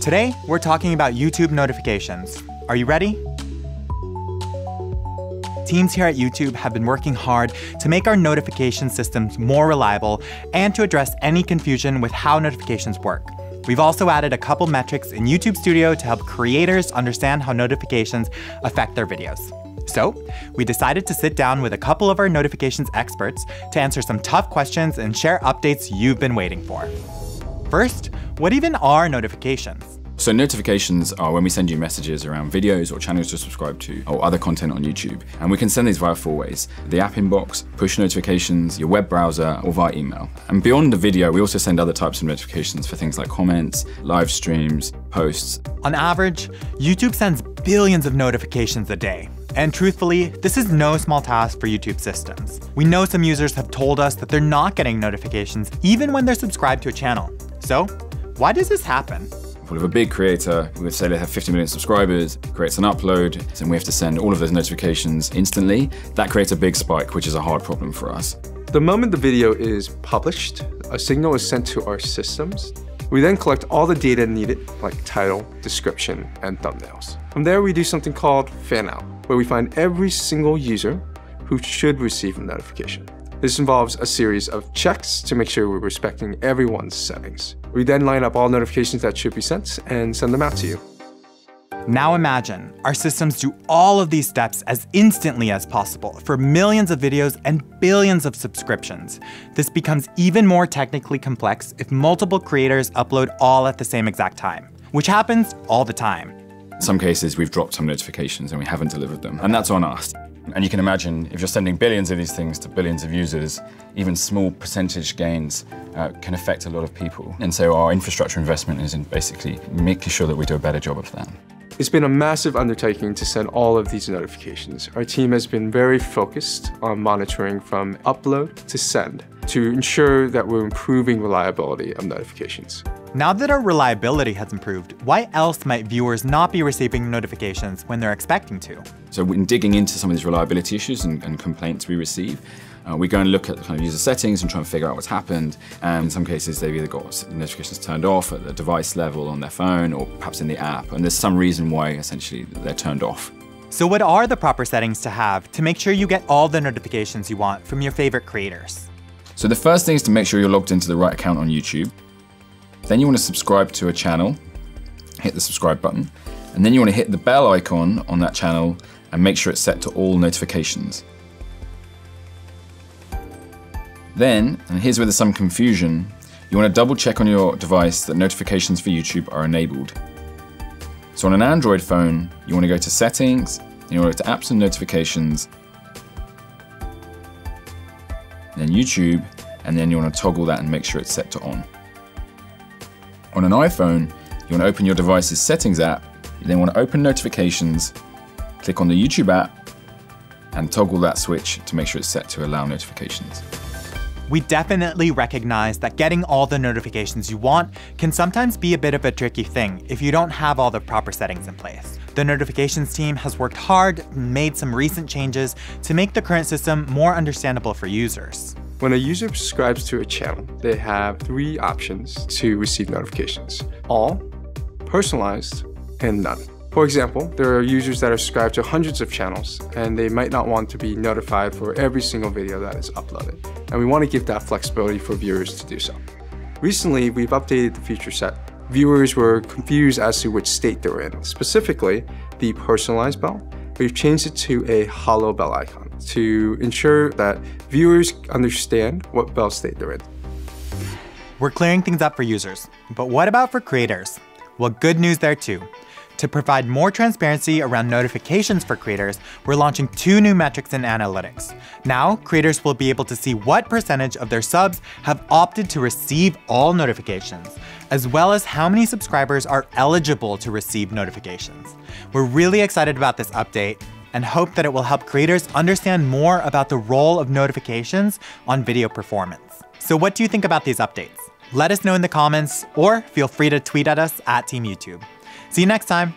Today, we're talking about YouTube notifications. Are you ready? Teams here at YouTube have been working hard to make our notification systems more reliable and to address any confusion with how notifications work. We've also added a couple metrics in YouTube Studio to help creators understand how notifications affect their videos. So, we decided to sit down with a couple of our notifications experts to answer some tough questions and share updates you've been waiting for. First, what even are notifications? So notifications are when we send you messages around videos or channels to subscribe to or other content on YouTube. And we can send these via 4 ways: the app inbox, push notifications, your web browser, or via email. And beyond the video, we also send other types of notifications for things like comments, live streams, posts. On average, YouTube sends billions of notifications a day. And truthfully, this is no small task for YouTube systems. We know some users have told us that they're not getting notifications even when they're subscribed to a channel. So, why does this happen? If a big creator, let's say they have 50 million subscribers, creates an upload, and we have to send all of those notifications instantly, that creates a big spike, which is a hard problem for us. The moment the video is published, a signal is sent to our systems. We then collect all the data needed, like title, description, and thumbnails. From there, we do something called fan out, where we find every single user who should receive a notification. This involves a series of checks to make sure we're respecting everyone's settings. We then line up all notifications that should be sent and send them out to you. Now imagine, our systems do all of these steps as instantly as possible for millions of videos and billions of subscriptions. This becomes even more technically complex if multiple creators upload all at the same exact time, which happens all the time. In some cases, we've dropped some notifications and we haven't delivered them, and that's on us. And you can imagine, if you're sending billions of these things to billions of users, even small percentage gains can affect a lot of people. And so our infrastructure investment is in basically making sure that we do a better job of that. It's been a massive undertaking to send all of these notifications. Our team has been very focused on monitoring from upload to send to ensure that we're improving reliability of notifications. Now that our reliability has improved, why else might viewers not be receiving notifications when they're expecting to? So when digging into some of these reliability issues and complaints we receive, we go and look at kind of user settings and try and figure out what's happened. And in some cases, they've either got notifications turned off at the device level on their phone or perhaps in the app. And there's some reason why essentially they're turned off. So what are the proper settings to have to make sure you get all the notifications you want from your favorite creators? So the first thing is to make sure you're logged into the right account on YouTube. Then you want to subscribe to a channel, hit the subscribe button, and then you want to hit the bell icon on that channel and make sure it's set to all notifications. Then, and here's where there's some confusion, you want to double check on your device that notifications for YouTube are enabled. So on an Android phone, you want to go to Settings, you want to go to Apps and Notifications, then YouTube, and then you want to toggle that and make sure it's set to on. On an iPhone, you want to open your device's Settings app, you then want to open Notifications, click on the YouTube app, and toggle that switch to make sure it's set to allow notifications. We definitely recognize that getting all the notifications you want can sometimes be a bit of a tricky thing if you don't have all the proper settings in place. The notifications team has worked hard and made some recent changes to make the current system more understandable for users. When a user subscribes to a channel, they have 3 options to receive notifications: all, personalized, and none. For example, there are users that are subscribed to hundreds of channels, and they might not want to be notified for every single video that is uploaded. And we want to give that flexibility for viewers to do so. Recently, we've updated the feature set. Viewers were confused as to which state they're in. Specifically, the personalized bell, we've changed it to a hollow bell icon to ensure that viewers understand what bell state they're in. We're clearing things up for users, but what about for creators? Well, good news there too. To provide more transparency around notifications for creators, we're launching 2 new metrics in analytics. Now, creators will be able to see what percentage of their subs have opted to receive all notifications, as well as how many subscribers are eligible to receive notifications. We're really excited about this update and hope that it will help creators understand more about the role of notifications on video performance. So what do you think about these updates? Let us know in the comments, or feel free to tweet at us at Team YouTube. See you next time.